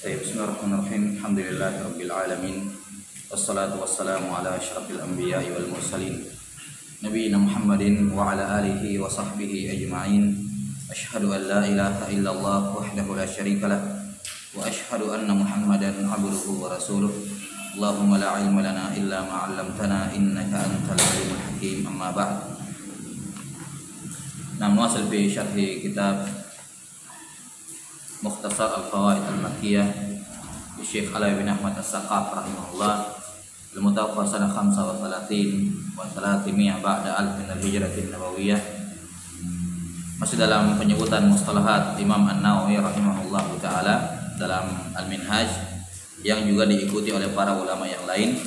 Bismillahirrahmanirrahim. Alhamdulillahirabbil alamin. Wassalatu wassalamu ala asyrafil anbiya'i wal mursalin. Nabiyina Muhammadin wa ala alihi wa sahbihi ajma'in. Asyhadu an la ilaha illallah wahdahu la syarika lah wa asyhadu anna Muhammadan abduhu wa rasuluh. Allahumma la ilma lana illa ma 'allamtana innaka antal alimul hakim. Amma ba'd. Nawasil fi syarhi kitab Mukhtasar Al-Fawaid Al-Makkiyah Syekh Alawi bin Ahmad As-Saqaf rahimahullah al-mutawaffa sanah 35 wa 300 ba'da alf min al-hijratin nabawiyah. Masih dalam penyebutan mustalahat Imam An-Nawawi rahimahullah taala dalam Al-Minhaj yang juga diikuti oleh para ulama yang lain.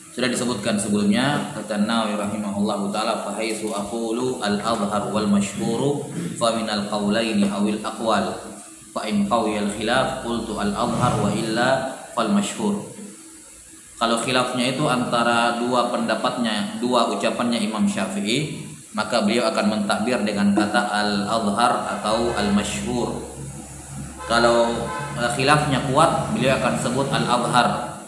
Sudah disebutkan sebelumnya, kata Nawawi rahimahullah taala, fa haitsu aqulu al-adhhar wal mashhur fa min al-qawlaini awil aqwal fa in qawiyal khilaf qultu al-adhhar wa illa fal mashhur. Kalau khilafnya itu antara dua pendapatnya, dua ucapannya Imam Syafi'i, maka beliau akan mentakbir dengan kata al-adhhar atau al-mashhur. Kalau khilafnya kuat, beliau akan sebut al-adhhar.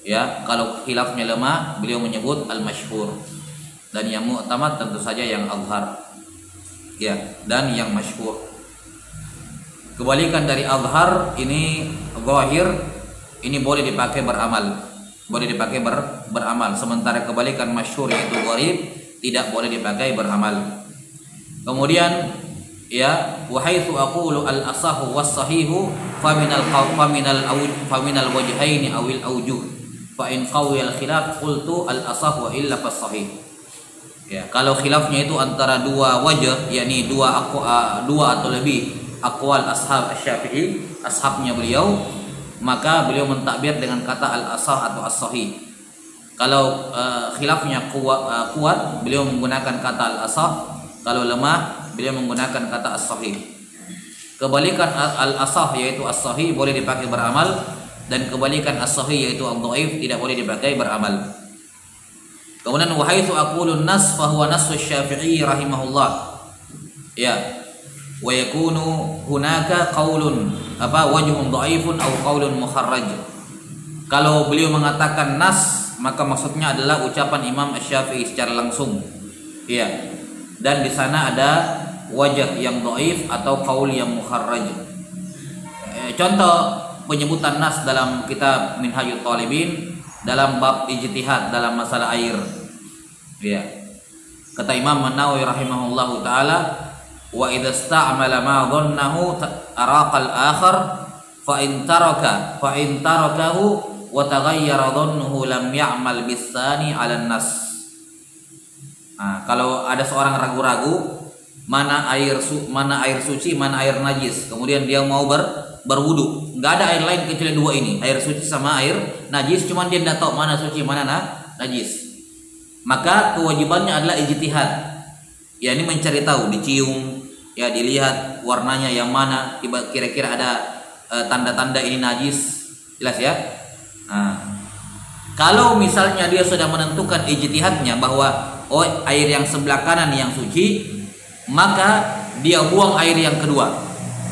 Ya, kalau khilafnya lemah, beliau menyebut al-mashhur. Dan yang mu'tamad tentu saja yang adhhar. Ya, dan yang masyhur. Kebalikan dari adhhar ini zahir, ini boleh dipakai beramal. Boleh dipakai beramal. Sementara kebalikan masyhur yaitu gharib tidak boleh dipakai beramal. Kemudian ya, wa haitsu aqulu al-asahu was-sahihu faminal wajhaini awil awjuh fa in qawiyal khilaf qultu al-asah wa illa fas-sahih. Ya, kalau khilafnya itu antara dua wajah, yakni dua atau lebih aqwal ashab Asy-Syafi'i, ashabnya beliau, maka beliau mentakbir dengan kata al-asah atau as-sahih. Kalau khilafnya kuat, beliau menggunakan kata al-asah. Kalau lemah, beliau menggunakan kata as-sahih. Kebalikan al-asah yaitu as-sahih boleh dipakai beramal, dan kebalikan as-sahih yaitu al-dhaif tidak boleh dipakai beramal. Kemudian wa haitsu aqulu an-nas fa huwa nassu Syafi'i rahimahullah. Ya. Wa yakunu hunaka qaulun wajhun dhaifun aw qaulun mukharraj. Kalau beliau mengatakan nas, maka maksudnya adalah ucapan Imam Asy-Syafi'i secara langsung. Ya. Dan di sana ada wajah yang dhaif atau qaul yang mukharraj. Contoh penyebutan nas dalam kitab Minhajut Talibin dalam bab ijtihad dalam masalah air. Ya. Kata Imam An-Nawawi rahimahullahu taala, wa idza sta'mala ma dhannahu araqal akhar fa in tarakahu wa taghayyara dhannuhu lam ya'mal bis-tsani 'ala nas. Nah, kalau ada seorang ragu-ragu mana air suci, mana air najis, kemudian dia mau berwudu, nggak ada air lain kecuali dua ini, air suci sama air najis, cuman dia tidak tahu mana suci mana najis, maka kewajibannya adalah ijtihad. Ya, ini mencari tahu, dicium, ya dilihat warnanya yang mana, kira-kira ada tanda-tanda ini najis, jelas ya. Nah, kalau misalnya dia sudah menentukan ijtihadnya bahwa air yang sebelah kanan yang suci, maka dia buang air yang kedua.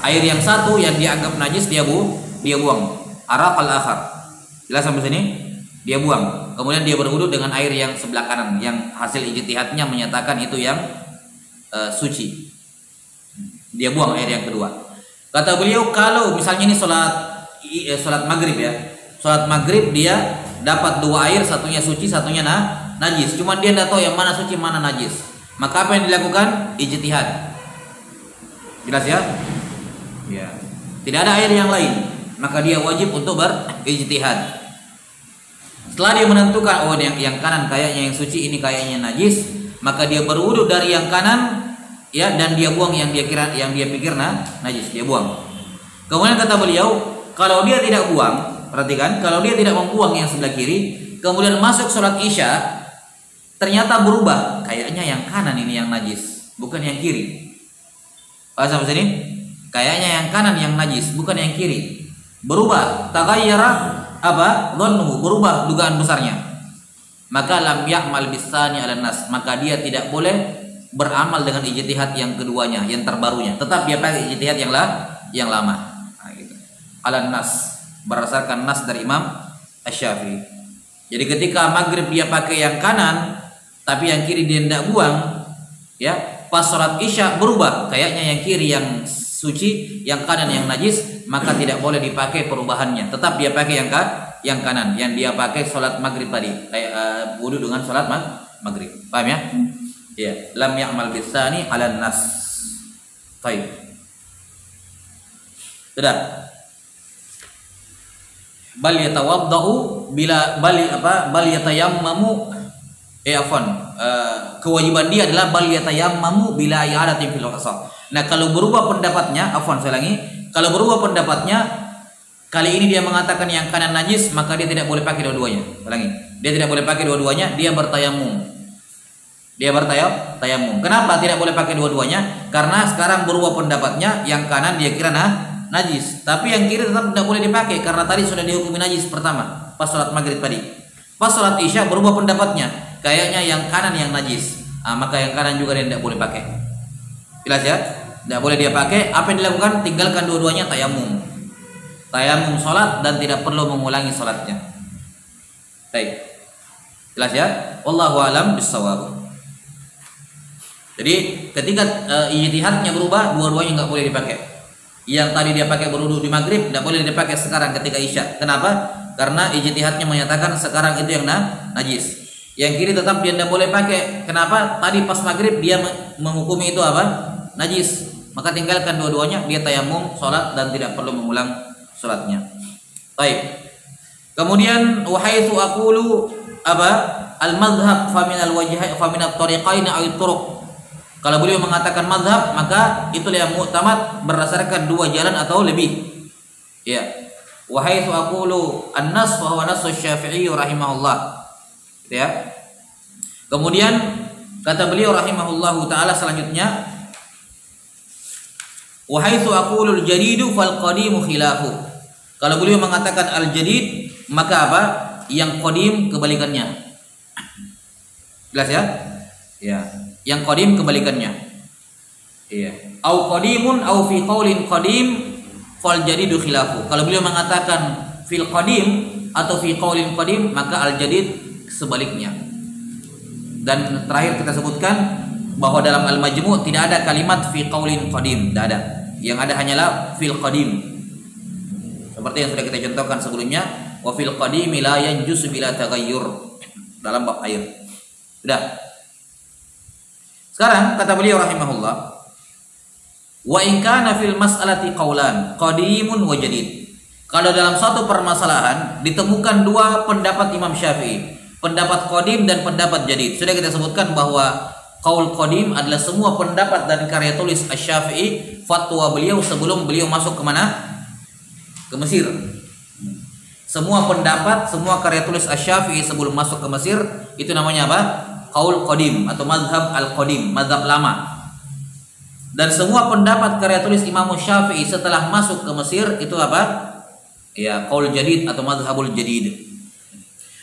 Air yang satu yang dianggap najis dia buang. Araqal akhar. Jelas sampai sini? Dia buang. Kemudian dia berwudu dengan air yang sebelah kanan yang hasil ijtihadnya menyatakan itu yang suci. Dia buang air yang kedua. Kata beliau, kalau misalnya ini salat maghrib ya. Salat maghrib dia dapat dua air, satunya suci, satunya najis. Cuma dia tidak tahu yang mana suci, mana najis. Maka apa yang dilakukan? Ijtihad. Jelas ya? Ya. Tidak ada air yang lain, maka dia wajib untuk berijtihad. Setelah dia menentukan yang kanan kayaknya yang suci, ini kayaknya najis, maka dia berwudu dari yang kanan ya, dan dia buang yang dia pikir najis, dia buang. Kemudian kata beliau, kalau dia tidak buang, perhatikan, kalau dia tidak membuang yang sebelah kiri, kemudian masuk sholat Isya, ternyata berubah, kayaknya yang kanan ini yang najis, bukan yang kiri. Paham sampai sini? Kayaknya yang kanan yang najis, bukan yang kiri. Berubah, taghayyara dhannuhu, berubah dugaan besarnya. Maka lam ya'mal bis-tsani 'ala nas, maka dia tidak boleh beramal dengan ijtihad yang keduanya, yang terbarunya. Tetap dia pakai ijtihad yang lama. Nah, gitu. ala nas, berdasarkan nas dari Imam Asy-Syafi'i. Jadi ketika maghrib dia pakai yang kanan, tapi yang kiri dia tidak buang, ya, pas sholat isya berubah, kayaknya yang kiri yang suci, yang kanan yang najis, maka tidak boleh dipakai perubahannya. Tetap dia pakai yang kanan, yang dia pakai sholat maghrib tadi, kayak wudu dengan sholat maghrib. Paham ya? Ya, lam ya'mal bisani ala nas. Baik. Sudah. Bal yatawaddau bal yatayammamu kewajiban dia adalah bal yatayammamu bila i'adatin fil qasah. Nah, kalau berubah pendapatnya, saya ulangi, kalau berubah pendapatnya, kali ini dia mengatakan yang kanan najis, maka dia tidak boleh pakai dua-duanya. Ulangi. Dia tidak boleh pakai dua-duanya, dia bertayamum. Kenapa tidak boleh pakai dua-duanya? Karena sekarang berubah pendapatnya, yang kanan dia kira najis, tapi yang kiri tetap tidak boleh dipakai karena tadi sudah dihukumi najis pertama pas sholat maghrib tadi. Pas sholat isya berubah pendapatnya, kayaknya yang kanan yang najis, maka yang kanan juga dia tidak boleh pakai. Jelas ya? Tidak boleh dia pakai. Apa yang dilakukan? Tinggalkan dua-duanya, tayamum sholat dan tidak perlu mengulangi sholatnya. Baik, jelas ya? Wallahu a'lam bissawab. Jadi ketika ijtihadnya berubah, dua-duanya nggak boleh dipakai. Yang tadi dia pakai berwudu di maghrib tidak boleh dipakai sekarang ketika isya. Kenapa? Karena ijtihadnya menyatakan sekarang itu yang najis. Yang kiri tetap dia tidak boleh pakai. Kenapa? Tadi pas maghrib dia menghukumi itu apa? Najis. Maka tinggalkan dua-duanya, dia tayamum, sholat dan tidak perlu mengulang sholatnya. Baik. Kemudian wahaitsu aqulu al-madhhab fa min al-wajhain fa min at-tariqain aw at-turuq. Kalau beliau mengatakan madhab, maka itulah yang mu'tamad berdasarkan dua jalan atau lebih. Ya. Wa haitsu aqulu an-nas fa huwa nasu Syafi'i rahimahullah. Ya. Kemudian kata beliau rahimahullahu taala selanjutnya, wa haitsu aqulu al-jadidu fal qadimu khilafu. Kalau beliau mengatakan al-jadid, maka apa? Yang qadim kebalikannya. Jelas ya? Ya. Yang qadim kebalikannya. Iya. Au qadimun au fi qaulin qadim fal jadidu khilafu. Kalau beliau mengatakan fil qadim atau fi qaulin qadim, maka al jadid sebaliknya. Dan terakhir kita sebutkan bahwa dalam al majmu' tidak ada kalimat fi qaulin qadim, tidak ada. Yang ada hanyalah fil qadim. Seperti yang sudah kita contohkan sebelumnya, wa fil qadimi la yanjus bila taghayyur, dalam bab air. Sudah. Sekarang kata beliau rahimahullah, wa in kana fil mas'alati qaulan qadimun wa jadid. Kalau dalam satu permasalahan ditemukan dua pendapat Imam Syafi'i, pendapat qadim dan pendapat jadid. Sudah kita sebutkan bahwa qaul qadim adalah semua pendapat dan karya tulis Asy-Syafi'i, fatwa beliau sebelum beliau masuk ke mana? Ke Mesir. Semua pendapat, semua karya tulis Asy-Syafi'i sebelum masuk ke Mesir itu namanya apa? Qaul qadim atau mazhab al-qadim, mazhab lama. Dan semua pendapat karya tulis Imam Syafi'i setelah masuk ke Mesir itu apa? Ya, qaul jadid atau mazhabul jadid.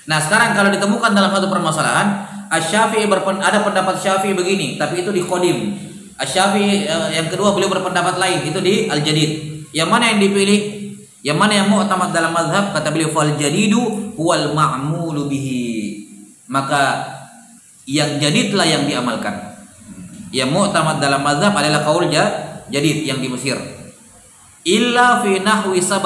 Nah, sekarang kalau ditemukan dalam satu permasalahan, Asy-Syafi'i ada pendapat Syafi'i begini, tapi itu di qadim. Asy-Syafi'i yang kedua beliau berpendapat lain, itu di al-jadid. Yang mana yang dipilih? Yang mana yang mu'tamad dalam mazhab? Kata beliau fal jadidu huwal ma'mulu bihi. Maka yang jadidlah yang diamalkan. Yang mu'tamad dalam mazhab adalah qaul jadid yang di Mesir. Illa fi nahwi 17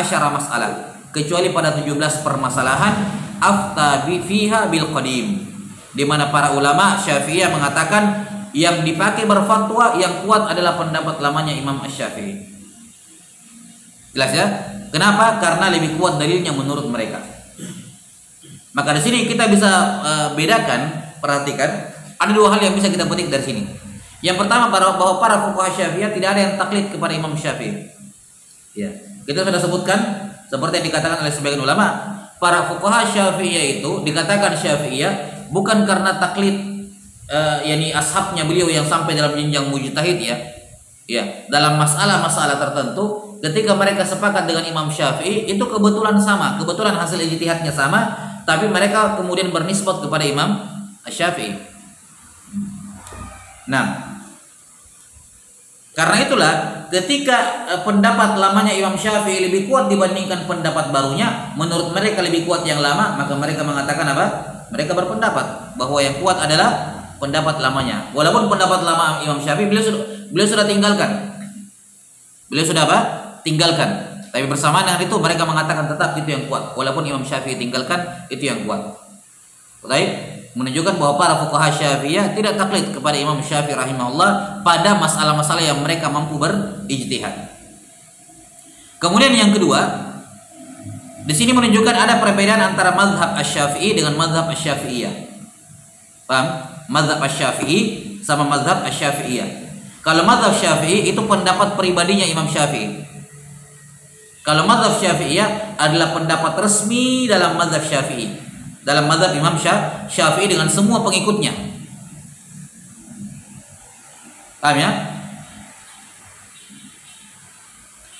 mas'alah. Kecuali pada 17 permasalahan afta fiha bil qadim. Di mana para ulama Syafi'iyah mengatakan yang dipakai berfatwa yang kuat adalah pendapat lamanya Imam Asy-Syafi'i. Jelas ya? Kenapa? Karena lebih kuat dalilnya menurut mereka. Maka di sini kita bisa bedakan. Perhatikan, ada dua hal yang bisa kita petik dari sini. Yang pertama, bahwa para fuqaha Syafi'iyah tidak ada yang taklid kepada Imam Syafi'i. Ya, kita sudah sebutkan seperti yang dikatakan oleh sebagian ulama, para fuqaha Syafi'iyah itu dikatakan Syafi'iyah bukan karena taklid yakni ashabnya beliau yang sampai dalam jenjang mujtahid ya. Ya, dalam masalah-masalah tertentu ketika mereka sepakat dengan Imam Syafi'i itu kebetulan sama, kebetulan hasil ijtihadnya sama, tapi mereka kemudian bernisbat kepada Imam Asy-Syafi'i. Nah, Karena itulah ketika pendapat lamanya Imam Syafi'i lebih kuat dibandingkan pendapat barunya, menurut mereka lebih kuat yang lama, maka mereka mengatakan apa? Mereka berpendapat bahwa yang kuat adalah pendapat lamanya. Walaupun pendapat lama Imam Syafi'i beliau sudah tinggalkan. Beliau sudah apa? Tinggalkan. Tapi bersamaan dengan itu mereka mengatakan tetap itu yang kuat. Walaupun Imam Syafi'i tinggalkan, itu yang kuat. Baik, menunjukkan bahwa para fuqaha Syafi'iyah tidak taklid kepada Imam Syafi'i rahimahullah pada masalah-masalah yang mereka mampu berijtihad. Kemudian yang kedua, di sini menunjukkan ada perbedaan antara mazhab Asy-Syafi'i dengan mazhab Asy-Syafi'iyah. Paham? Mazhab Asy-Syafi'i sama mazhab Asy-Syafi'iyah. Kalau mazhab Syafi'i itu pendapat pribadinya Imam Syafi'i. Kalau mazhab Syafi'iyah adalah pendapat resmi dalam mazhab Syafi'i, dalam mazhab Imam Syafi'i dengan semua pengikutnya. Paham ya?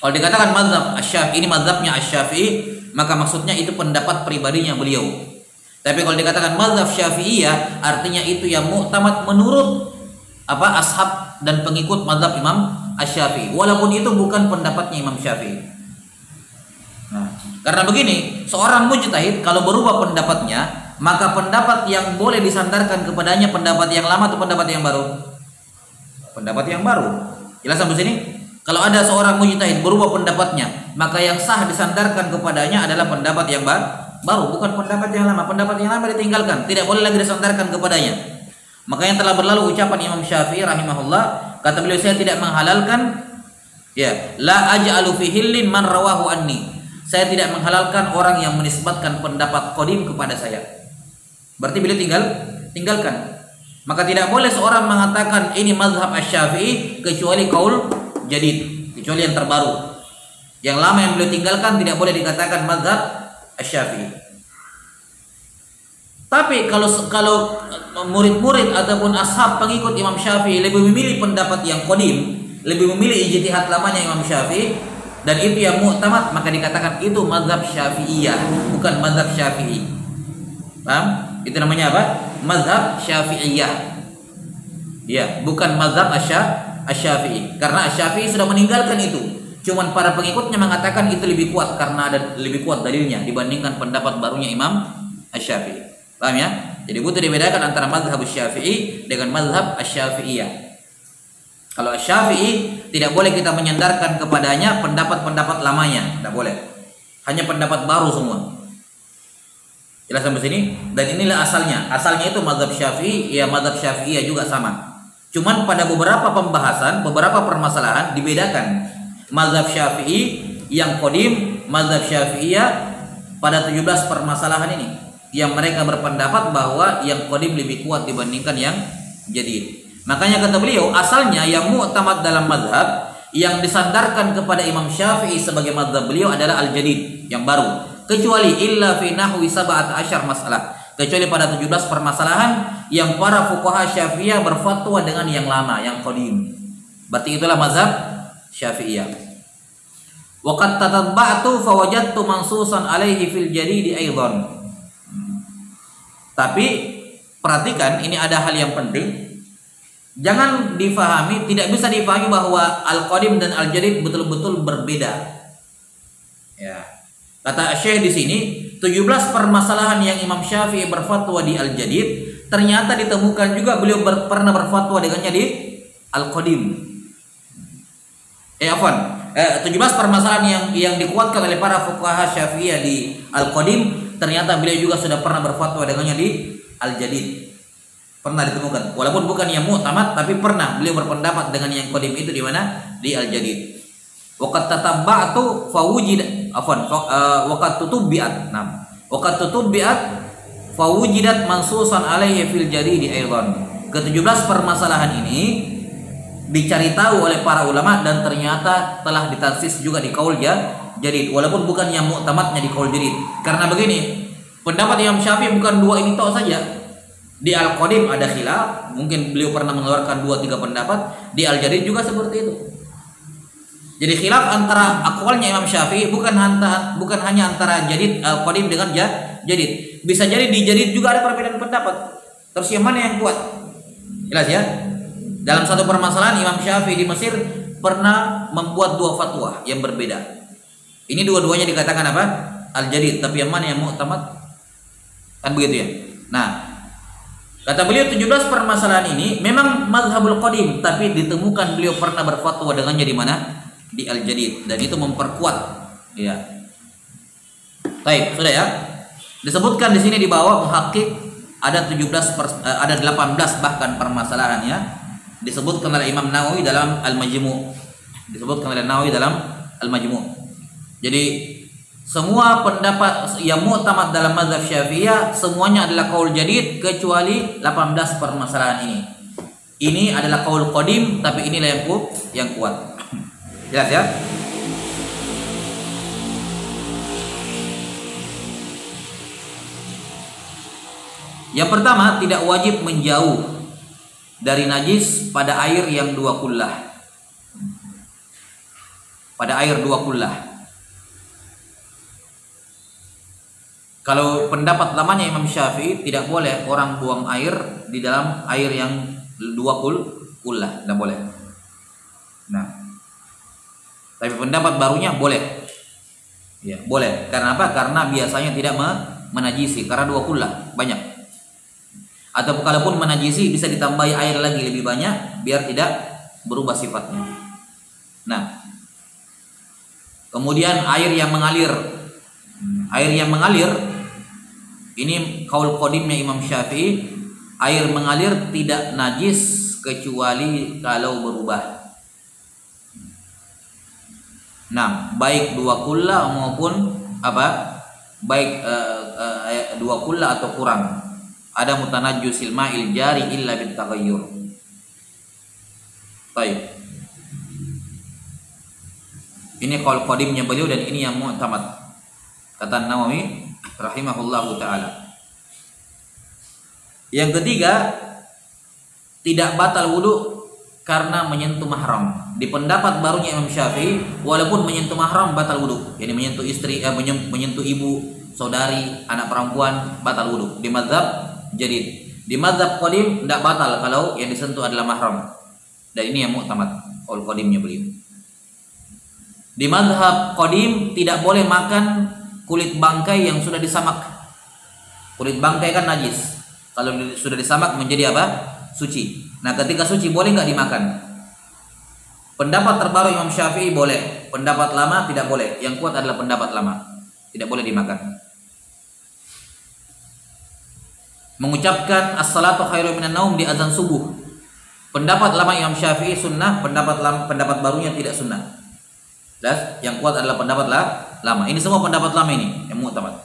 Kalau dikatakan mazhab Asy-Syafi'i ini mazhabnya Asy-Syafi'i, maka maksudnya itu pendapat pribadinya beliau. Tapi kalau dikatakan mazhab Syafi'iyah, artinya itu yang mu'tamad menurut ashab dan pengikut mazhab Imam Asy-Syafi'i, walaupun itu bukan pendapatnya Imam Syafi'i. Nah, karena begini, seorang mujtahid kalau berubah pendapatnya, maka pendapat yang boleh disandarkan kepadanya pendapat yang lama atau pendapat yang baru? Pendapat yang baru. Jelas sampai sini? Kalau ada seorang mujtahid berubah pendapatnya, maka yang sah disandarkan kepadanya adalah pendapat yang baru, bukan pendapat yang lama. Pendapat yang lama ditinggalkan, tidak boleh lagi disandarkan kepadanya. Maka yang telah berlalu ucapan Imam Syafi'i rahimahullah, kata beliau, saya tidak menghalalkan la aj'alu fi hillin man rawahu anni. Saya tidak menghalalkan orang yang menisbatkan pendapat qadim kepada saya. Berarti beliau tinggalkan. Maka tidak boleh seorang mengatakan ini mazhab Asy-Syafi'i kecuali qaul jadid, kecuali yang terbaru. Yang lama yang beliau tinggalkan tidak boleh dikatakan mazhab Asy-Syafi'i. Tapi kalau murid-murid ataupun ashab pengikut Imam Syafi'i lebih memilih pendapat yang qadim, lebih memilih ijtihad lamanya Imam Syafi'i, dan itu yang mu'tamad, maka dikatakan itu mazhab Syafi'iyah, bukan mazhab Syafi'i. Paham? Itu namanya apa? Mazhab Syafi'iyah. Ya, bukan mazhab Asy-Syafi'i. Karena Asy-Syafi'i sudah meninggalkan itu. Cuman para pengikutnya mengatakan itu lebih kuat karena ada lebih kuat dalilnya dibandingkan pendapat barunya Imam Asy-Syafi'i. Paham ya? Jadi butuh dibedakan antara mazhab Syafi'i dengan mazhab Asy-Syafi'iyah. Kalau Syafi'i tidak boleh kita menyandarkan kepadanya pendapat-pendapat lamanya, tidak boleh. Hanya pendapat baru semua. Jelas sampai sini? Dan inilah asalnya. Asalnya itu mazhab Syafi'i, ya mazhab Syafi'iyah juga sama. Cuman pada beberapa pembahasan, beberapa permasalahan dibedakan. Mazhab Syafi'i yang qadim, mazhab Syafi'iyah pada 17 permasalahan ini yang mereka berpendapat bahwa yang qadim lebih kuat dibandingkan yang jadid. Makanya kata beliau, asalnya yang mu'tamad dalam mazhab yang disandarkan kepada Imam Syafi'i sebagai mazhab beliau adalah al-jadid, yang baru. Kecuali illa fi nahwi 17 masalah. Kecuali pada 17 permasalahan yang para fuqaha Syafi'iyah berfatwa dengan yang lama, yang qadim. Berarti itulah mazhab Syafi'iyah. Wa qad tatabba'tu fawajadtu mansusan alaihi fil jadid aidan. Tapi perhatikan, ini ada hal yang penting. Jangan difahami, tidak bisa difahami bahwa al-qadim dan al-jadid betul-betul berbeda. Ya. Kata Syekh di sini, 17 permasalahan yang Imam Syafi'i berfatwa di al-jadid, ternyata ditemukan juga beliau pernah berfatwa dengannya di al-qadim. 17 permasalahan yang dikuatkan oleh para fuqaha Syafi'iyah di al-qadim, ternyata beliau juga sudah pernah berfatwa dengannya di al-jadid. Pernah ditemukan, walaupun bukan yang mu'tamad, tapi pernah beliau berpendapat dengan yang qadim itu di mana? Di al-jadid. Waqad tatabba'tu fawujid waqad tutubbi'at. Nah, waqad tutubbi'at fawujidat mansusan alaihi fil jadid aidan. Ke-17 permasalahan ini dicari tahu oleh para ulama dan ternyata telah ditansis juga di qaul jadid, walaupun bukan yang mu'tamadnya di qaul jadid. Karena begini, pendapat Imam Syafi'i bukan dua ini tok saja. Di al-qadim ada khilaf, mungkin beliau pernah mengeluarkan 2-3 pendapat. Di al-jadid juga seperti itu. Jadi khilaf antara aqwalnya Imam Syafi'i bukan hanya antara jadid al-qadim dengan jadid. Bisa jadi di jadid juga ada perbedaan pendapat. Terus yang mana yang kuat? Jelas ya? Dalam satu permasalahan Imam Syafi'i di Mesir pernah membuat dua fatwa yang berbeda. Ini dua-duanya dikatakan apa? Al-jadid, tapi yang mana yang mu'tamad? Kan begitu ya. Nah, kata beliau 17 permasalahan ini memang mazhabul qadim, tapi ditemukan beliau pernah berfatwa dengannya di mana? Di Al-Jadid, dan itu memperkuat ya. Baik, sudah ya. Disebutkan di sini di bawah muhakkik ada 18 bahkan permasalahannya disebutkan oleh Imam Nawawi dalam Al-Majmu'. Disebutkan oleh Nawawi dalam Al-Majmu'. Jadi semua pendapat yang mu'tamad dalam mazhab Syafi'iyah semuanya adalah qaul jadid kecuali 18 permasalahan ini. Ini adalah qaul qadim, tapi inilah yang kuat. Jelas ya? Yang pertama, tidak wajib menjauh dari najis pada air yang 2 kullah. Pada air 2 kullah. Kalau pendapat lamanya Imam Syafi'i, tidak boleh orang buang air di dalam air yang 2 kullah, tidak boleh. Nah, tapi pendapat barunya boleh. Ya, boleh. Karena apa? Karena biasanya tidak menajisi, karena 2 kullah banyak. Atau kalaupun menajisi bisa ditambahi air lagi lebih banyak biar tidak berubah sifatnya. Nah, kemudian air yang mengalir. Air yang mengalir ini qaul qadimnya Imam Syafi'i, air mengalir tidak najis kecuali kalau berubah. Nah, baik 2 kullah maupun apa? Baik 2 kullah atau kurang. Ada mutanajjusil ma'il jari illa bit taghayyur. Baik. Ini qaul qadimnya beliau dan ini yang mu'tamad. Kata Nawawi rahimahullahu taala. Yang ketiga, tidak batal wudu karena menyentuh mahram. Di pendapat barunya Imam Syafi'i, walaupun menyentuh mahram batal wudu. Yani menyentuh istri, menyentuh ibu, saudari, anak perempuan batal wudu. Di mazhab jadid. Di mazhab qadim tidak batal kalau yang disentuh adalah mahram. Dan ini yang mu'tamad qaul qadimnya beliau. Di mazhab qadim tidak boleh makan kulit bangkai yang sudah disamak. Kulit bangkai kan najis. Kalau sudah disamak menjadi apa? Suci. Nah, ketika suci boleh nggak dimakan? Pendapat terbaru Imam Syafi'i boleh. Pendapat lama tidak boleh. Yang kuat adalah pendapat lama. Tidak boleh dimakan. Mengucapkan as-salatu khairum minan naum di azan subuh. Pendapat lama Imam Syafi'i sunnah, pendapat barunya tidak sunnah. Jelas? Yang kuat adalah pendapat lama. Ini semua pendapat lama ini yang mu'tamad.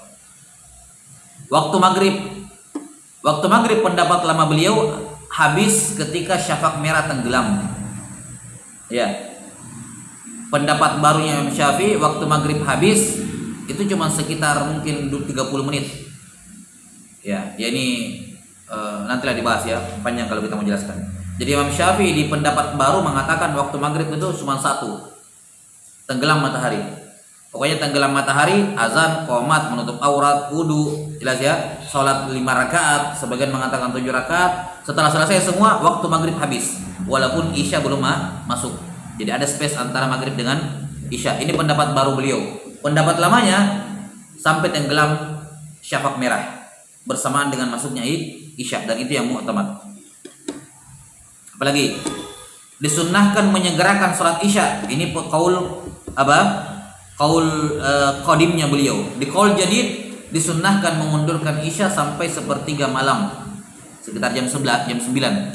Waktu maghrib pendapat lama beliau habis ketika syafaq merah tenggelam. Ya. Pendapat barunya Imam Syafi'i waktu maghrib habis itu cuma sekitar mungkin 30 menit. Ya ini nantilah dibahas ya, panjang kalau kita mau jelaskan. Jadi Imam Syafi'i di pendapat baru mengatakan waktu maghrib itu cuma 1, tenggelam matahari. Pokoknya tenggelam matahari, azan, qomat, menutup aurat, wudu, jelas ya. Sholat 5 rakaat, sebagian mengatakan 7 rakaat. Setelah selesai semua, waktu maghrib habis, walaupun isya belum masuk. Jadi ada space antara maghrib dengan isya. Ini pendapat baru beliau. Pendapat lamanya sampai tenggelam syafaq merah bersamaan dengan masuknya isya, dan itu yang mu'tamad. Apalagi disunnahkan menyegerakan sholat isya. Ini qaul apa? Qaul qadimnya beliau. Di qaul jadid disunnahkan mengundurkan isya sampai 1/3 malam, sekitar jam 11, jam 9.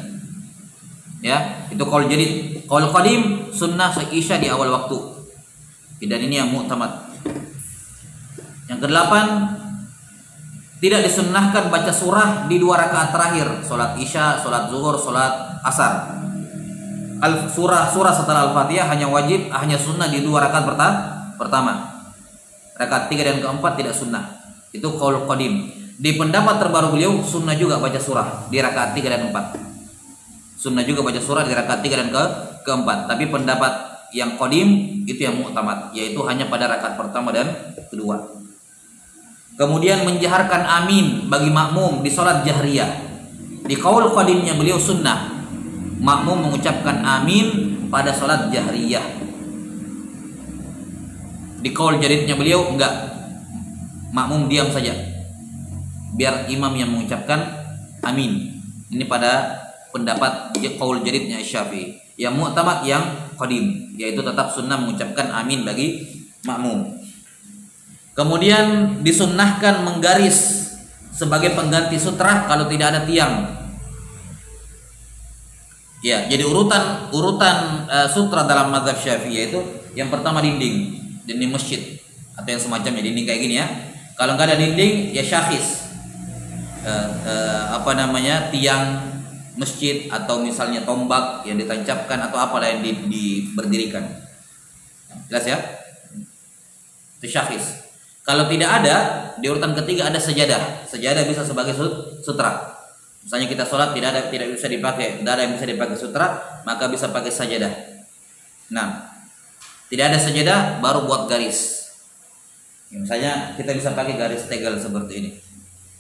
Ya, itu qaul jadid. Qaul qadim sunnah isya di awal waktu. Dan ini yang mu'tamad. Yang ke-8, tidak disunnahkan baca surah di 2 rakaat terakhir, sholat isya, sholat zuhur, sholat asar. Surah setelah Al-Fatihah hanya sunnah di 2 rakaat pertama. Rakaat 3 dan ke-4 tidak sunnah. Itu qaul qadim. Di pendapat terbaru beliau sunnah juga baca surah di rakaat 3 dan 4. Sunnah juga baca surah di rakaat 3 dan ke-4. Tapi pendapat yang qadim itu yang mu'tamad, yaitu hanya pada rakaat pertama dan kedua. Kemudian menjaharkan amin bagi makmum di sholat jahriyah. Di qaul qadimnya beliau sunnah makmum mengucapkan amin pada sholat jahriyah. Di qaul jadidnya beliau enggak, makmum diam saja, biar imam yang mengucapkan amin. Ini pada pendapat qaul jadidnya Syafi'i. Yang mu'tamad yang qadim, yaitu tetap sunnah mengucapkan amin bagi makmum. Kemudian disunnahkan menggaris sebagai pengganti sutra kalau tidak ada tiang. Ya, jadi urutan sutra dalam mazhab Syafi'i yaitu yang pertama dinding masjid atau yang semacamnya, dinding kayak gini ya. Kalau nggak ada dinding ya syakhis, tiang masjid atau misalnya tombak yang ditancapkan atau apalah yang berdirikan. Jelas ya? Itu syakhis. Kalau tidak ada, di urutan ketiga ada sejadah. Sejadah bisa sebagai sutra. Misalnya kita sholat tidak bisa dipakai, tidak ada yang bisa dipakai sutra, maka bisa pakai sajadah. Nah, tidak ada sajadah baru buat garis. Ya, misalnya kita bisa pakai garis tegel seperti ini.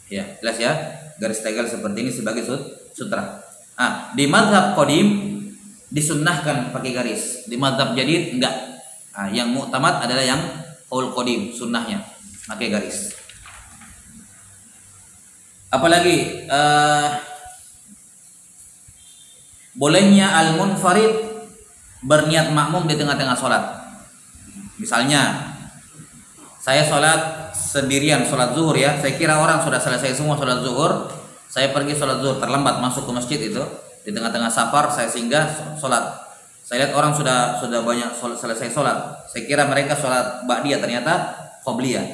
Ya, jelas ya? Garis tegel seperti ini sebagai sutra. Di mazhab qadim disunnahkan pakai garis, di mazhab jadid enggak. Yang mu'tamad adalah yang qaul qadim, sunnahnya pakai garis. Apalagi bolehnya al-munfarid berniat makmum di tengah-tengah sholat. Misalnya saya sholat sendirian, sholat zuhur ya. Saya kira orang sudah selesai semua sholat zuhur. Saya pergi sholat zuhur, terlambat masuk ke masjid itu. Di tengah-tengah safar saya singgah sholat. Saya lihat orang sudah banyak selesai sholat. Saya kira mereka sholat ba'diyah, ternyata qobliyah.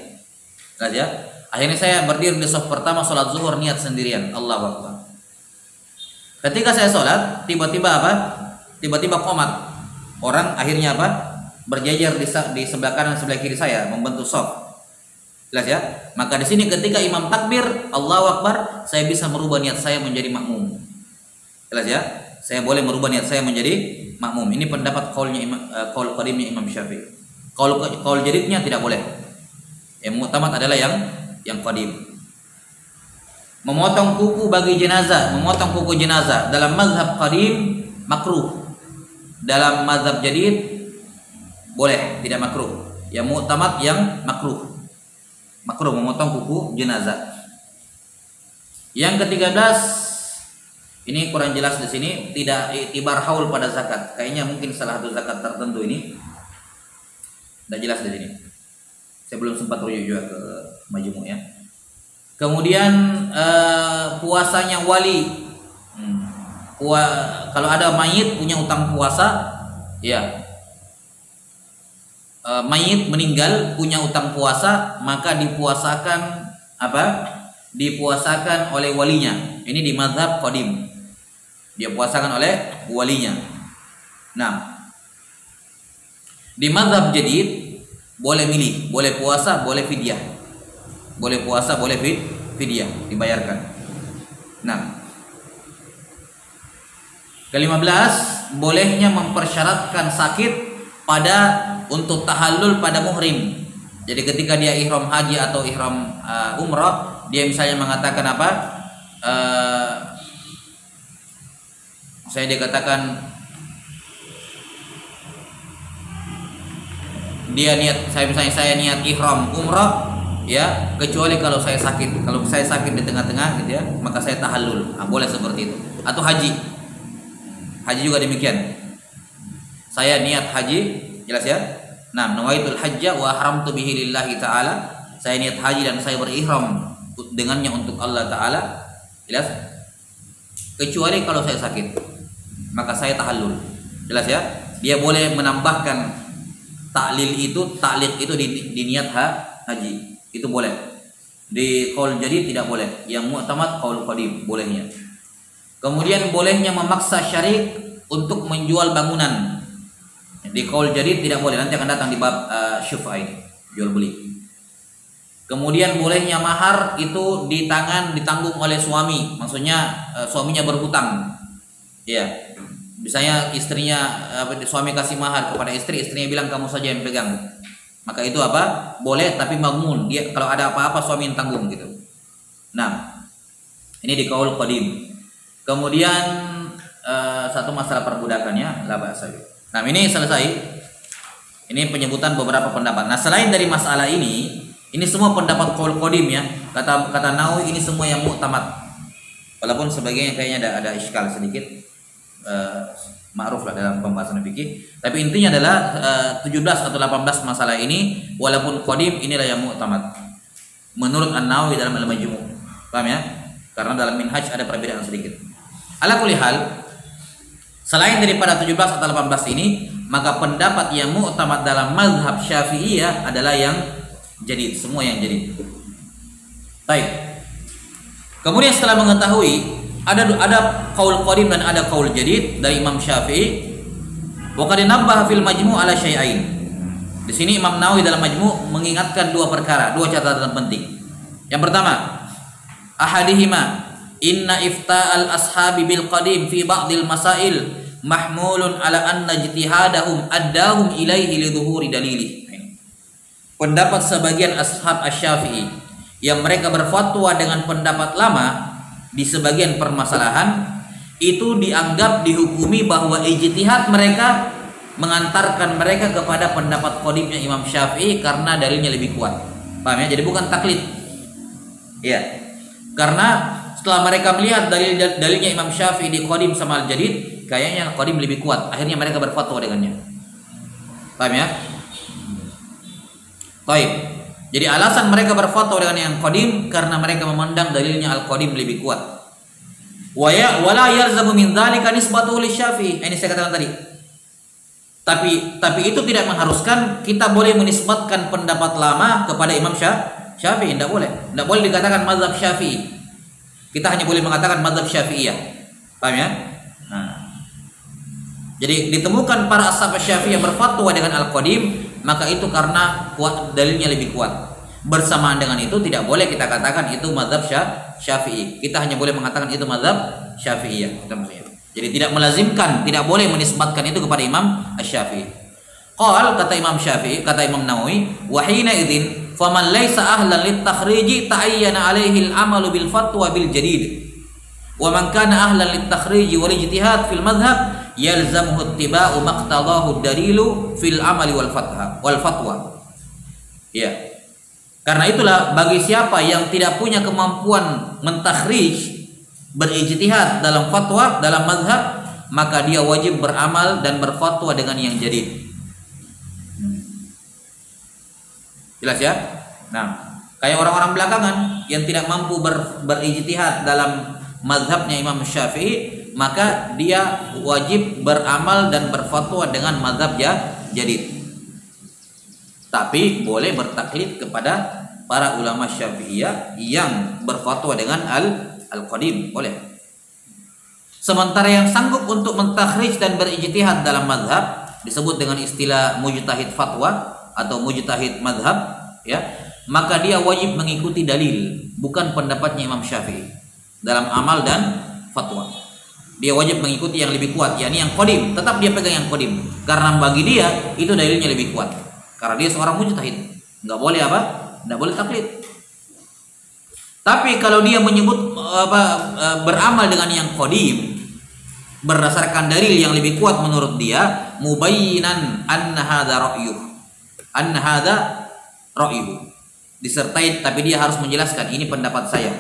Ya. Akhirnya saya berdiri di saf pertama sholat zuhur niat sendirian. Allahu Akbar. Ketika saya sholat, tiba-tiba qomat. Orang akhirnya berjajar di sebelah kanan sebelah kiri saya membentuk saf. Jelas ya? Maka di sini ketika imam takbir Allahu Akbar, saya bisa merubah niat saya menjadi makmum. Jelas ya? Saya boleh merubah niat saya menjadi makmum. Ini pendapat qaul qadimnya Imam Syafi'i. Qaul jadidnya tidak boleh. Yang mu'tamad adalah yang qadim. Memotong kuku bagi jenazah, memotong kuku jenazah dalam mazhab qadim makruh. Dalam mazhab jadid boleh, tidak makruh. Yang mu'tamad yang makruh. Makruh memotong kuku jenazah. Yang ke-13, ini kurang jelas di sini, tidak iktibar haul pada zakat. Kayaknya mungkin salah satu zakat tertentu ini. Tidak jelas di sini. Saya belum sempat rujuk juga ke majmu' ya. Kemudian puasanya wali. Kalau ada mayit punya utang puasa, ya. Mayit meninggal punya utang puasa, maka dipuasakan dipuasakan oleh walinya. Ini di mazhab qadim, dia puasakan oleh walinya. Nah, di mazhab jadid boleh milih, boleh puasa, boleh fidyah. Boleh puasa, boleh fidyah, dibayarkan. Nah, ke-15, bolehnya mempersyaratkan sakit pada untuk tahallul pada muhrim. Jadi ketika dia ihram haji atau ihram umrah, dia misalnya mengatakan saya dikatakan dia niat, saya niat ihram umrah ya, kecuali kalau saya sakit. Kalau saya sakit di tengah-tengah gitu ya, maka saya tahallul. Boleh seperti itu. Atau haji juga demikian. Saya niat haji, jelas ya. Nah, nawaitul hajja wa haramtu bihi lillahi ta'ala. Saya niat haji dan saya berihram dengannya untuk Allah Ta'ala. Jelas? Kecuali kalau saya sakit, maka saya tahallul. Jelas ya? Dia boleh menambahkan ta'liq itu di niat haji. Itu boleh. Di qaul jadid tidak boleh. Yang mu'tamad qaul qadim bolehnya. Kemudian bolehnya memaksa syarik untuk menjual bangunan. Di qaul jadid tidak boleh, nanti akan datang di bab syuf'ah ini, jual beli. Kemudian bolehnya mahar itu ditanggung oleh suami, maksudnya suaminya berhutang. Ya. Misalnya istrinya suami kasih mahar kepada istri, istrinya bilang kamu saja yang pegang. Maka itu boleh, tapi magmun. Dia kalau ada apa-apa suami yang tanggung gitu. Nah, ini di qaul qadim. Kemudian satu masalah perbudakannya la ba'sa. Nah, ini selesai. Ini penyebutan beberapa pendapat. Nah, selain dari masalah ini semua pendapat qaul qadim ya. Kata Nawawi ini semua yang mu'tamad. Walaupun sebagiannya kayaknya ada iskal sedikit. Ma'ruf lah dalam pembahasan fikih. Tapi intinya adalah 17 atau 18 masalah ini walaupun qadim inilah yang mu'tamad. Menurut An-Nawawi dalam Al-Majmu'. Paham ya? Karena dalam Minhaj ada perbedaan sedikit. Ala kulli hal, selain daripada 17 atau 18 ini, maka pendapat yang mu'tamad dalam mazhab Syafi'iyah adalah yang jadid, semua yang jadid. Baik. Kemudian setelah mengetahui ada qaul qadim dan ada qaul jadid dari Imam Syafi'i, wa qad nabbaha fil Majmu' ala syai'ain. Di sini Imam Nawawi dalam Majmu' mengingatkan dua perkara, dua catatan penting. Yang pertama, ahadihima inna ifta'al ashabi bil qadim fi ba'dil masail mahmulun ala anna ijtihadahum addahum ilaihi lidhuhuri dalili. Pendapat sebagian ashab Asy-Syafi'i yang mereka berfatwa dengan pendapat lama di sebagian permasalahan itu dianggap dihukumi bahwa ijtihad mereka mengantarkan mereka kepada pendapat qadimnya Imam Syafi'i karena dalilnya lebih kuat. Paham ya? Jadi bukan taklid. Ya. Karena setelah mereka melihat dalilnya Imam Syafi'i di qadim sama al-jadid, kayaknya qadim lebih kuat. Akhirnya mereka berfatwa dengannya. Paham ya? Baik. Jadi alasan mereka berfatwa dengan yang qadim karena mereka memandang dalilnya al-qadim lebih kuat. Wala yalzamu min dzalika nisbatuhu lisyafi'i. Ini saya katakan tadi. Tapi itu tidak mengharuskan kita boleh menisbatkan pendapat lama kepada Imam Syafi'i. Tidak boleh. Tidak boleh dikatakan mazhab Syafi'i. Kita hanya boleh mengatakan mazhab Syafi'iyah. Paham ya? Nah. Jadi ditemukan para ashab Syafi'i yang berfatwa dengan al-qadim, maka itu karena dalilnya lebih kuat. Bersamaan dengan itu tidak boleh kita katakan itu mazhab Syafi'i. Kita hanya boleh mengatakan itu mazhab Syafi'iyah. Jadi tidak melazimkan, tidak boleh menisbatkan itu kepada Imam Asy-Syafi'i. Qal, kata Imam Syafi'i, kata Imam Nawawi, wa hina idzin faman laysa ahlan litakhriji ta'ayyana alaihi al-amalu bil fatwa bil jadid. Wa man kana ahlan litakhriji wal ijtihad fil madhhab yalzamuhu ittiba'u maqtadahu ad-dalilu fil amali wal fatwa. Ya. Karena itulah bagi siapa yang tidak punya kemampuan mentakhrij, berijtihad dalam fatwa, dalam mazhab, maka dia wajib beramal dan berfatwa dengan yang jadid. Jelas ya? Nah, kayak orang-orang belakangan yang tidak mampu berijtihad dalam mazhabnya Imam Syafi'i, maka dia wajib beramal dan berfatwa dengan mazhab jadid. Tapi boleh bertaklid kepada para ulama Syafi'iyah yang berfatwa dengan al-qadim, boleh. Sementara yang sanggup untuk mentakhrij dan berijtihad dalam mazhab disebut dengan istilah mujtahid fatwa atau mujtahid mazhab, ya, maka dia wajib mengikuti dalil, bukan pendapatnya Imam Syafi'i dalam amal dan fatwa. Dia wajib mengikuti yang lebih kuat, yakni yang qadim. Tetap dia pegang yang qadim karena bagi dia itu dalilnya lebih kuat. Karena dia seorang mujtahid, nggak boleh apa? Nggak boleh taklid. Tapi kalau dia menyebut beramal dengan yang qadim berdasarkan dalil yang lebih kuat menurut dia, mubayyinan anna hadza ra'yuhu, disertai, tapi dia harus menjelaskan ini pendapat saya,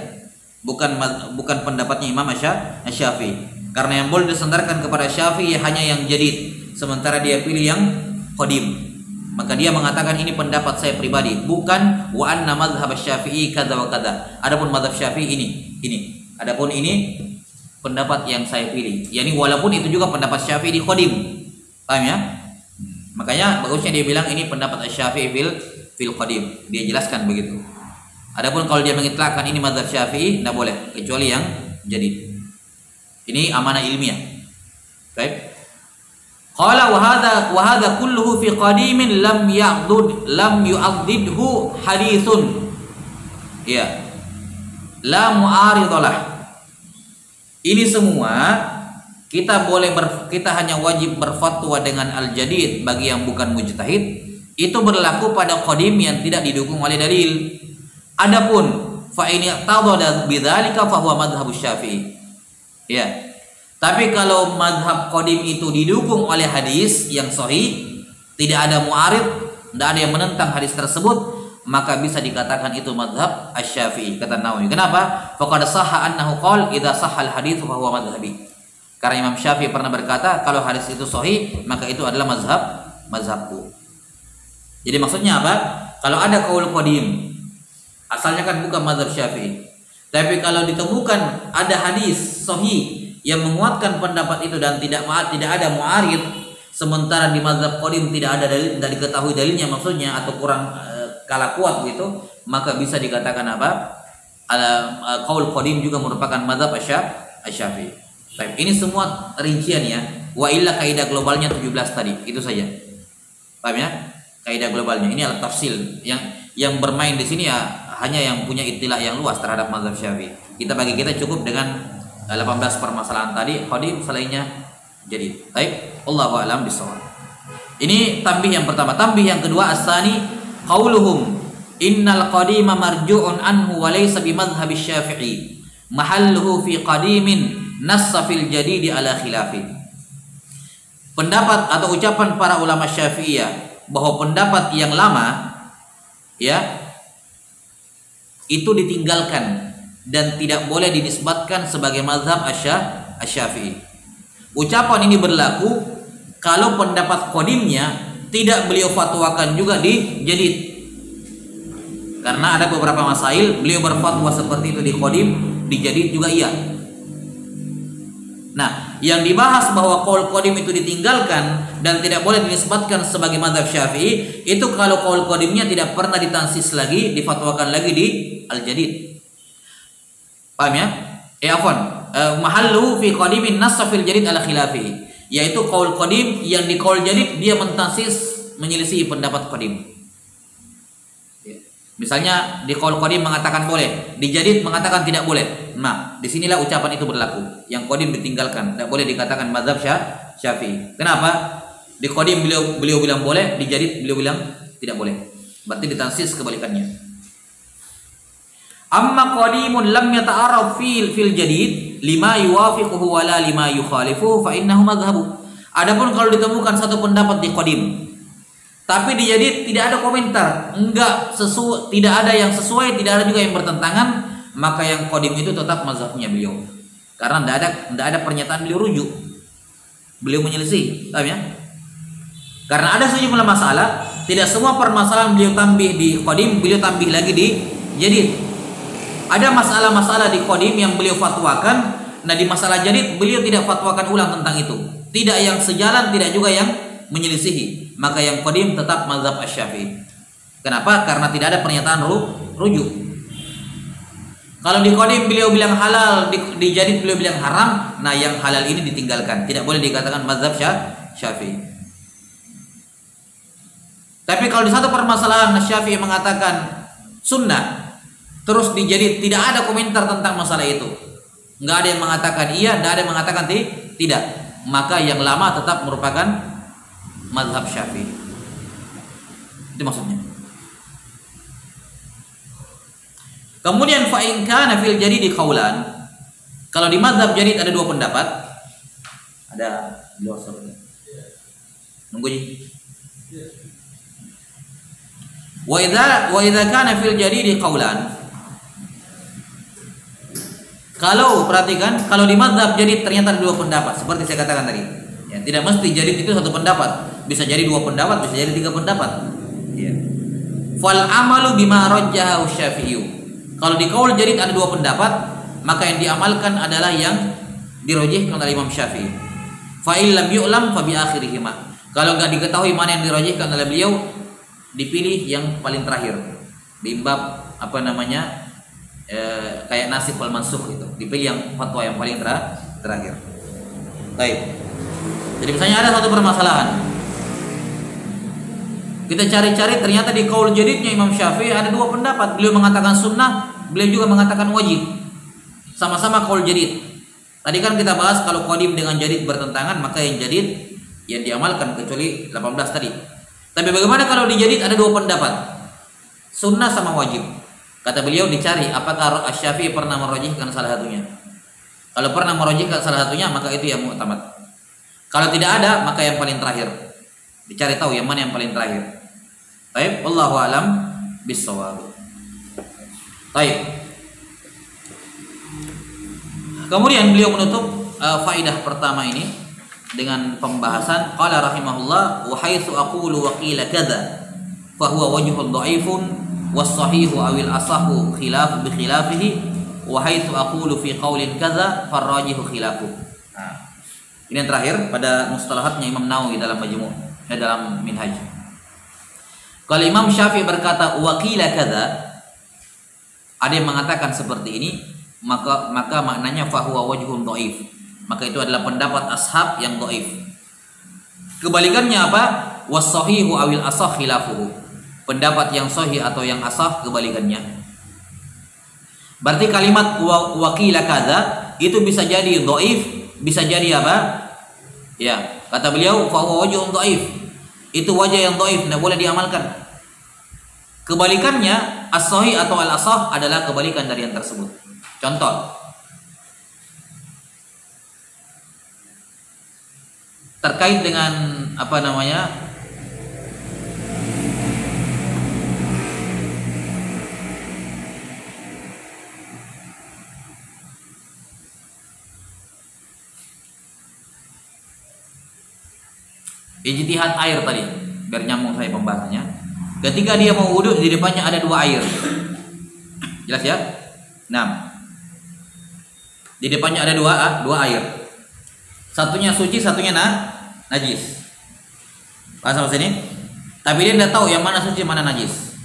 bukan pendapatnya Imam Syafi'i. Karena yang boleh disandarkan kepada Syafi'i hanya yang jadid, sementara dia pilih yang qadim. Maka dia mengatakan ini pendapat saya pribadi, bukan wa anna mazhab Syafi'i kadza wa kadza. Adapun mazhab Syafi'i ini. Adapun ini pendapat yang saya pilih. Yani walaupun itu juga pendapat Syafi'i di qadim. Paham ya? Makanya bagusnya dia bilang ini pendapat Syafi'i fil qadim. Dia jelaskan begitu. Adapun kalau dia mengitlaqkan ini mazhab Syafi'i, tidak boleh kecuali yang jadid. Ini amanah ilmiah. Baik. Qala wa hadha kulluhu fi qadimin lam yu'addidhu hadithun. Ya. La mu'aridalah. Ini semua kita hanya wajib berfatwa dengan al-jadid bagi yang bukan mujtahid. Itu berlaku pada qadim yang tidak didukung oleh dalil. Adapun fa in tadada bidzalika fa huwa madhhabus Syafi'i. Ya. Tapi kalau mazhab qadim itu didukung oleh hadis yang sahih, tidak ada mu'arid, tidak ada yang menentang hadis tersebut, maka bisa dikatakan itu mazhab Asy-Syafi'i, kata Nawawi. Kenapa? Faqad sahha annahu qala idza sahhal hadits fa huwa madhhabi. Karena Imam Syafi'i pernah berkata, kalau hadis itu sahih, maka itu adalah mazhabku. Jadi maksudnya apa? Kalau ada qaul qadim, asalnya kan bukan mazhab Syafi'i. Tapi kalau ditemukan ada hadis sahih yang menguatkan pendapat itu dan tidak ada mu'arid, sementara di mazhab qadim tidak ada dalil, tidak diketahui dalilnya maksudnya, atau kurang kalah kuat begitu, maka bisa dikatakan apa? Qaul qadim juga merupakan mazhab Asy-Syafi'i. Baik, ini semua rincian ya. Wa illa kaidah globalnya 17 tadi, itu saja. Paham ya? Kaidah globalnya. Ini adalah tafsil yang bermain di sini ya hanya yang punya ittilaq yang luas terhadap mazhab Syafi'i. Kita cukup dengan 18 permasalahan tadi, qadim, selainnya jadid. Baik, Allahu a'lam bishawab. Ini tambih yang pertama. Tambih yang kedua, as-tsani qauluhum innal qadima marju'un anhu wa laysa bi madhhabi Syafi'i mahalluhu fi qadimin nassa fil jadidi ala khilafi. Pendapat atau ucapan para ulama Syafi'iyah bahwa pendapat yang lama ya itu ditinggalkan dan tidak boleh dinisbatkan sebagai mazhab Asy-Syafi'i. Ucapan ini berlaku kalau pendapat qadimnya tidak beliau fatwakan juga di jadid. Karena ada beberapa masail beliau berfatwa seperti itu di qadim, di jadid juga iya. Nah, yang dibahas bahwa qaul qadim itu ditinggalkan dan tidak boleh dinisbatkan sebagai mazhab Syafi'i, itu kalau qaul qadimnya tidak pernah ditansis lagi, difatwakan lagi di al-jadid. Paham ya? Mahalluhu fi qadimin nassa fil jadid ala khilafi, yaitu qaul qadim yang di qaul jadid dia mentansis menyelisih pendapat qadim. Misalnya di qaul qadim mengatakan boleh, di jadid mengatakan tidak boleh. Nah, disinilah ucapan itu berlaku. Yang qadim ditinggalkan, tidak boleh dikatakan mazhab Syafi'i. Kenapa? Di qadim beliau bilang boleh, di jadid beliau bilang tidak boleh. Berarti ditansis kebalikannya. Amma qadimun lam yata'arraf fil jadid lima yuwafiquhu wa la lima yukhalifuhu fa innahu madhhabu. Adapun kalau ditemukan satu pendapat di qadim tapi di jadid tidak ada komentar, enggak sesuai, tidak ada yang sesuai, tidak ada juga yang bertentangan, maka yang qadim itu tetap mazhabnya beliau. Karena tidak ada pernyataan beliau rujuk. Beliau menyelisih, paham ya? Karena ada sejumlah masalah, tidak semua permasalahan beliau tambih di qadim, beliau tambih lagi di jadid. Ada masalah-masalah di qadim yang beliau fatwakan, nah di masalah jadid beliau tidak fatwakan ulang tentang itu. Tidak yang sejalan, tidak juga yang menyelisihi. Maka yang qadim tetap mazhab Asy-Syafi'i. Kenapa? Karena tidak ada pernyataan rujuk. Kalau di qadim beliau bilang halal, di jadid beliau bilang haram, nah yang halal ini ditinggalkan. Tidak boleh dikatakan mazhab Syafi'i. Tapi kalau di satu permasalahan Syafi'i mengatakan sunnah, terus di jadid tidak ada komentar tentang masalah itu, nggak ada yang mengatakan iya, nggak ada yang mengatakan tidak, maka yang lama tetap merupakan mazhab Syafi'i. Itu maksudnya. Kemudian fa in kana fil jadid qaulan, kalau di mazhab jadid ada dua pendapat, ada dua soalnya. Nunggu ji. Wa idza kana fil jadid qaulan, kalau perhatikan, kalau di mazhab jadid ternyata ada dua pendapat, seperti saya katakan tadi. Ya, tidak mesti jadid itu satu pendapat, bisa jadi dua pendapat, bisa jadi tiga pendapat. Ya. Fal amalu bima rajjahu Syafi'i. Kalau di qaul jadid ada dua pendapat, maka yang diamalkan adalah yang dirajihkan oleh Imam Syafi'i. Fa illam yu'lam fa bi akhirihima. Kalau enggak diketahui mana yang dirajihkan oleh beliau, dipilih yang paling terakhir. Bimbab apa namanya? Kayak nasib wal mansukh itu, dipilih yang fatwa yang paling terakhir. Baik. Jadi misalnya ada satu permasalahan, kita cari-cari ternyata di qaul jadidnya Imam Syafi'i ada dua pendapat. Beliau mengatakan sunnah, beliau juga mengatakan wajib. Sama-sama qaul jadid. Tadi kan kita bahas kalau qadim dengan jadid bertentangan, maka yang jadid yang diamalkan kecuali 18 tadi. Tapi bagaimana kalau di jadid ada dua pendapat? Sunnah sama wajib. Kata beliau dicari apakah Asy-Syafi'i pernah merajihkan salah satunya. Kalau pernah merojihkan salah satunya, maka itu yang mu'tamad. Kalau tidak ada, maka yang paling terakhir. Dicari tahu yang mana yang paling terakhir. Baik, wallahu alam bissawab. Baik. Kemudian beliau menutup faidah pertama ini dengan pembahasan qala rahimahullah wa haitsu aqulu wa qila kadza fa huwa wajhun dha'ifun was sahihu awil asahu khilaf bi khilafihi wa haitsu aqulu fi qaulin kadza farrajihu khilafu. Ini yang terakhir pada mustalahatnya Imam Nawawi dalam Majmu' dalam Minhaj. Kalau Imam Syafi'i berkata wa qila kadza, ada yang mengatakan seperti ini, maka maknanya fahuwa wajhun dhaif, maka itu adalah pendapat ashab yang dhaif. Kebalikannya apa? Was-sahihu awil asah khilafuhu, pendapat yang sahih atau yang asah kebalikannya. Berarti kalimat wakila kadza itu bisa jadi dhaif, bisa jadi apa? Ya, kata beliau fahuwa wajhun dhaif, itu wajah yang dhaif, tidak boleh diamalkan. Kebalikannya as-sahih atau al-asah adalah kebalikan dari yang tersebut. Contoh, terkait dengan apa namanya, ijtihad air tadi, biar nyambung saya pembahasannya. Ketika dia mau wudhu, di depannya ada dua air, jelas ya? Nah, di depannya ada dua air. Satunya suci, satunya najis. Paham sampai sini? Tapi dia tidak tahu yang mana suci, mana najis.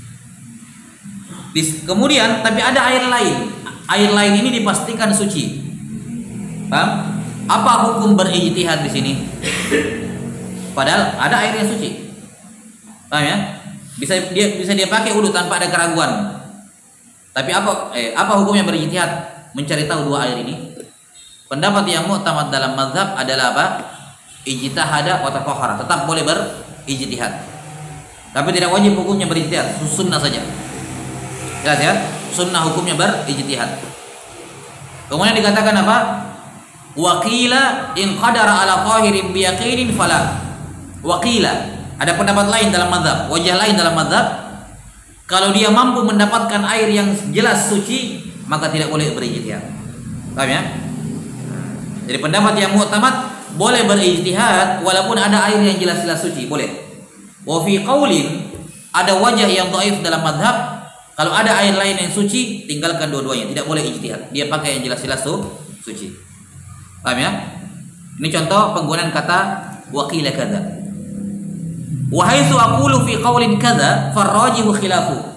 Kemudian, tapi ada air lain. Air lain ini dipastikan suci. Paham? Apa hukum berijtihad di sini? Padahal ada air yang suci. Paham ya? Bisa dia pakai wudhu tanpa ada keraguan. Tapi apa hukumnya berijtihad? Mencari tahu dua air ini. Pendapat yang mu'tamad dalam mazhab adalah apa? Ijtihada wa tatahhara, tetap boleh berijtihad. Tapi tidak wajib hukumnya berijtihad, sunnah saja. Jelas ya? Sunnah hukumnya berijtihad. Kemudian dikatakan apa? Waqila in qadara ala tahirin biyaqinin fala. Waqila, ada pendapat lain dalam mazhab, wajah lain dalam mazhab. Kalau dia mampu mendapatkan air yang jelas suci, maka tidak boleh berijtihad. Paham ya? Jadi pendapat yang mu'tamad boleh berijtihad walaupun ada air yang jelas-jelas suci, boleh. Wa fi qaulin, ada wajah yang dhaif dalam mazhab, kalau ada air lain yang suci, tinggalkan dua-duanya, tidak boleh ijtihad. Dia pakai yang jelas-jelas suci. Paham ya? Ini contoh penggunaan kata waqila kadza. Wa haitsu aqulu fi qaulin kadza farrajihu khilafu.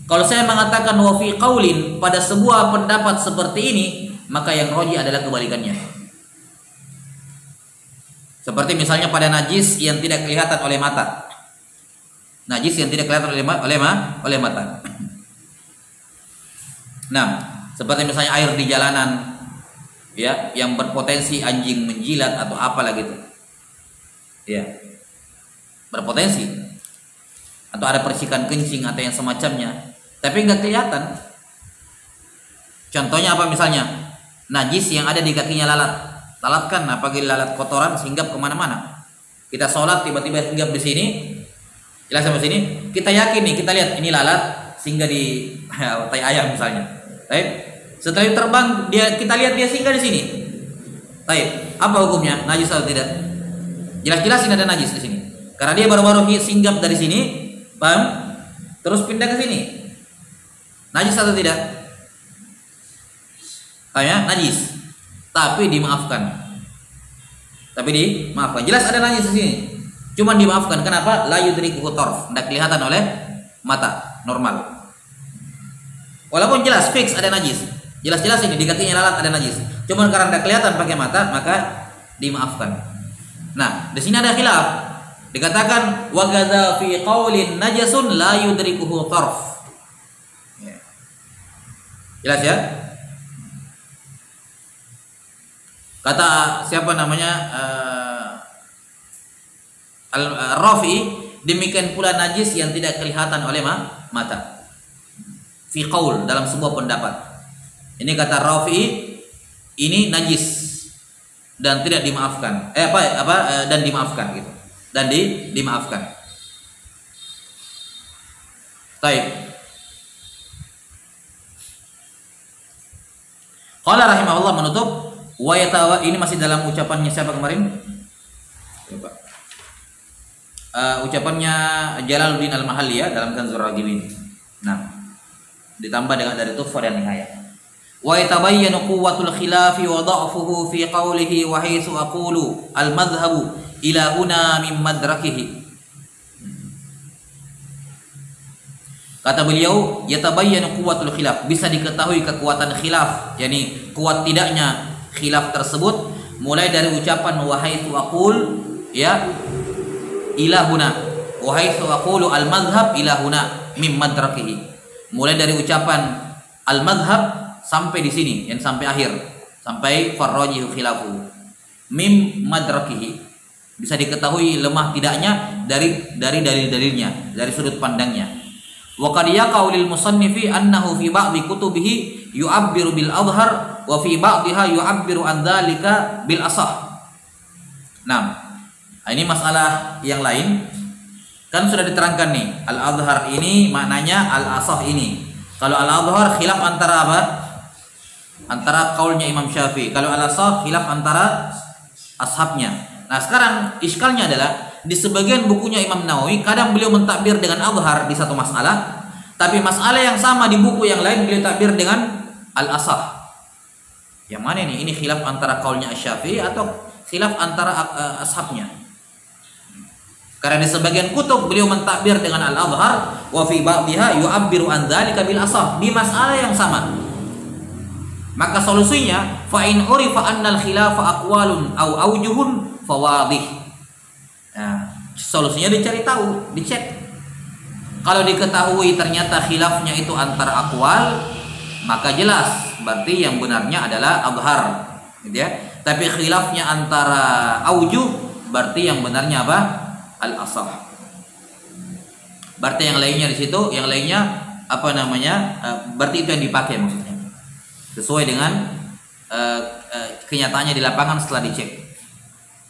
Kalau saya mengatakan wa fi qaulin pada sebuah pendapat seperti ini, maka yang rajih adalah kebalikannya. Seperti misalnya pada najis yang tidak kelihatan oleh mata. Najis yang tidak kelihatan oleh mata. Nah, seperti misalnya air di jalanan, ya, yang berpotensi anjing menjilat atau apalah gitu. Ya. Berpotensi. Atau ada percikan kencing atau yang semacamnya, tapi nggak kelihatan. Contohnya apa misalnya? Najis yang ada di kakinya lalat. Lalat kan apalagi lalat kotoran singgap kemana-mana. Kita sholat tiba-tiba singgap di sini, jelas sampai sini. Kita yakin nih, kita lihat ini lalat singgah di tai ayam misalnya. Baik. Setelah itu terbang, kita lihat dia singgah di sini. Baik. Apa hukumnya? Najis atau tidak? Jelas-jelas ini ada najis di sini. Karena dia baru-baru singgap dari sini, paham? Terus pindah ke sini. Najis atau tidak? Ya, najis. Tapi dimaafkan. Jelas ada najis di sini. Cuman dimaafkan. Kenapa? La yudrikuhu tarf. Tidak kelihatan oleh mata normal. Walaupun jelas fix ada najis. Jelas-jelas ini di kakinya lalat ada najis. Cuman karena tidak kelihatan pakai mata, maka dimaafkan. Nah, di sini ada khilaf. Dikatakan wa gadza fi qaulin najasun la yudrikuhu tarf. Jelas ya? Kata siapa namanya Al-Rafi, demikian pula najis yang tidak kelihatan oleh mata. Fi qaul, dalam sebuah pendapat. Ini kata Rafi, ini najis dan tidak dimaafkan. Dan dimaafkan gitu. Dan dimaafkan. Baik. Qala rahimahullah menutup ini masih dalam ucapannya siapa kemarin? Coba. Ucapannya Jalaluddin Al-Mahalli ya dalam Kanzur Ragibin. Nah, ditambah dengan dari Tuhfah dan Nihayah. Wa yatabayyanu quwwatul khilafi wa dha'fuhu fi qawlihi wa haitsu aqulu al-madhhabu ila huna min madrakihi. Kata beliau, yatabayyanu quwwatul khilaf, bisa diketahui kekuatan khilaf, yakni kuat tidaknya khilaf tersebut mulai dari ucapan wa haitsu aqul ya ila huna, wa haitsu aqulu al-madhhab ila huna min madrakihi. Mulai dari ucapan al-madhhab sampai di sini, yang sampai akhir, sampai farrajihu khilafu mim madrakihi, bisa diketahui lemah tidaknya dari dalil-dalilnya, dari sudut pandangnya. Wa qad yaqa'u lil musannifi annahu fi ba'dhi kutubihi yu'abbiru bil adhhar wa fi ba'dhiha yu'abbiru an dzalika bil asah. Nah, ini masalah yang lain. Kan sudah diterangkan nih, al-adhhar ini maknanya al-asah ini. Kalau al-adhhar khilaf antara apa? Antara kaulnya Imam Syafi'i. Kalau al-asah khilaf antara ashabnya. Nah, sekarang iskalnya adalah di sebagian bukunya Imam Nawawi kadang beliau mentakbir dengan adhhar di satu masalah, tapi masalah yang sama di buku yang lain beliau takbir dengan al-asah. Yang mana ini? Ini khilaf antara kaulnya Syafi'i atau khilaf antara ashabnya? Karena di sebagian kutub beliau mentakbir dengan al-adhhar, wa fi ba'dhiha yu'abbiru an dzalika bil asah, di masalah yang sama. Maka solusinya fa in urifa annal khilafa aqwalun aw aujuhun fawadih. Nah, solusinya dicari tahu, dicek. Kalau diketahui ternyata khilafnya itu antara aqwal, maka jelas berarti yang benarnya adalah adhhar, gitu ya. Tapi khilafnya antara aujuh, berarti yang benarnya apa? Al-asah. Berarti yang lainnya di situ, yang lainnya apa namanya? Berarti itu yang dipakai maksudnya. Sesuai dengan kenyataannya di lapangan setelah dicek.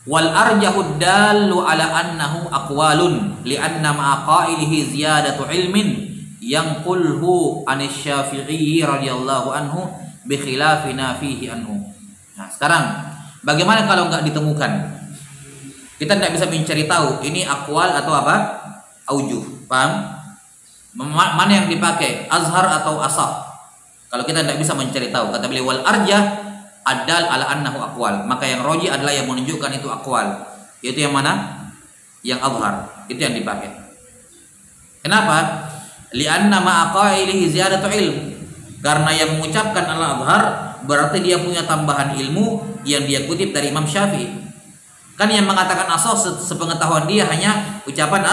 Wal arjahu dallu ala annahu aqwalun li'anna ma'a qailihi ziyadatu ilmin yanqulhu anis Syafi'i radhiyallahu anhu bi khilafina fihi anhu. Nah, sekarang bagaimana kalau enggak ditemukan? Kita tidak bisa mencari tahu ini aqwal atau apa? Aujuh. Paham? Mana yang dipakai? Azhar atau asah? Kalau kita tidak bisa mencari tahu, kata beliau wal arjah adal ala annahu aqwal, maka yang roji adalah yang menunjukkan itu aqwal, yaitu yang mana? Yang adhhar, itu yang dipakai. Kenapa? Li'anna ma'a qailihi ziyadatu ilm, karena yang mengucapkan al-adhhar berarti dia punya tambahan ilmu yang dia kutip dari Imam Syafi'i. Kan yang mengatakan asah sepengetahuan dia hanya ucapan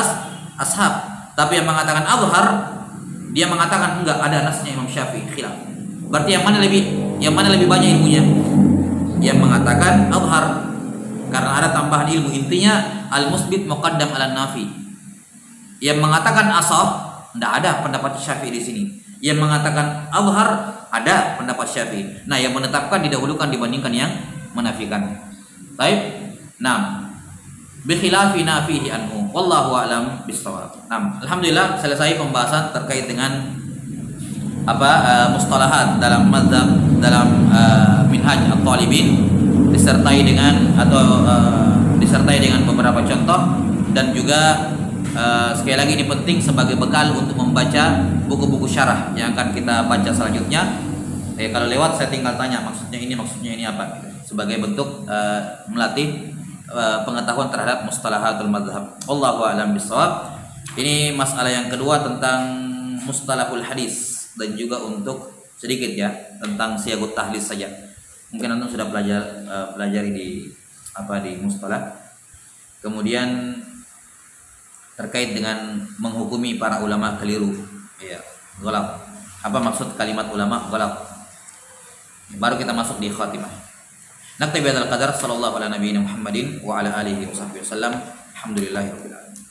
ashab, tapi yang mengatakan adhhar dia mengatakan enggak, ada nasnya Imam Syafi'i, khilaf. Berarti yang mana lebih banyak ilmunya? Yang mengatakan adhhar, karena ada tambahan ilmu. Intinya al-musbit muqaddam ala nafi. Yang mengatakan asah tidak ada pendapat Syafi'i di sini. Yang mengatakan adhhar ada pendapat Syafi'i. Nah, yang menetapkan didahulukan dibandingkan yang menafikan. Baik. Nah, bi khilafi nafihi anhu. Wallahu a'lam bissawab. Nah, alhamdulillah selesai pembahasan terkait dengan mustalahat dalam mazhab, dalam minhaj at-talibin, disertai dengan beberapa contoh, dan juga sekali lagi ini penting sebagai bekal untuk membaca buku-buku syarah yang akan kita baca selanjutnya. Kalau lewat saya tinggal tanya maksudnya ini apa, sebagai bentuk melatih pengetahuan terhadap mustalahatul mazhab. Wallahu a'lam bissawab. Ini masalah yang kedua tentang mustalahul hadis, dan juga untuk sedikit ya tentang siyagut tahlis saja. Mungkin antum sudah pelajari di mustalah. Kemudian terkait dengan menghukumi para ulama keliru, ya, ghalab. Apa maksud kalimat ulama ghalab? Baru kita masuk di khatimah. Naktabi hadzal qadar, sallallahu ala nabiyina Muhammadin wa ala alihi wasallam. Alhamdulillahirabbil alamin.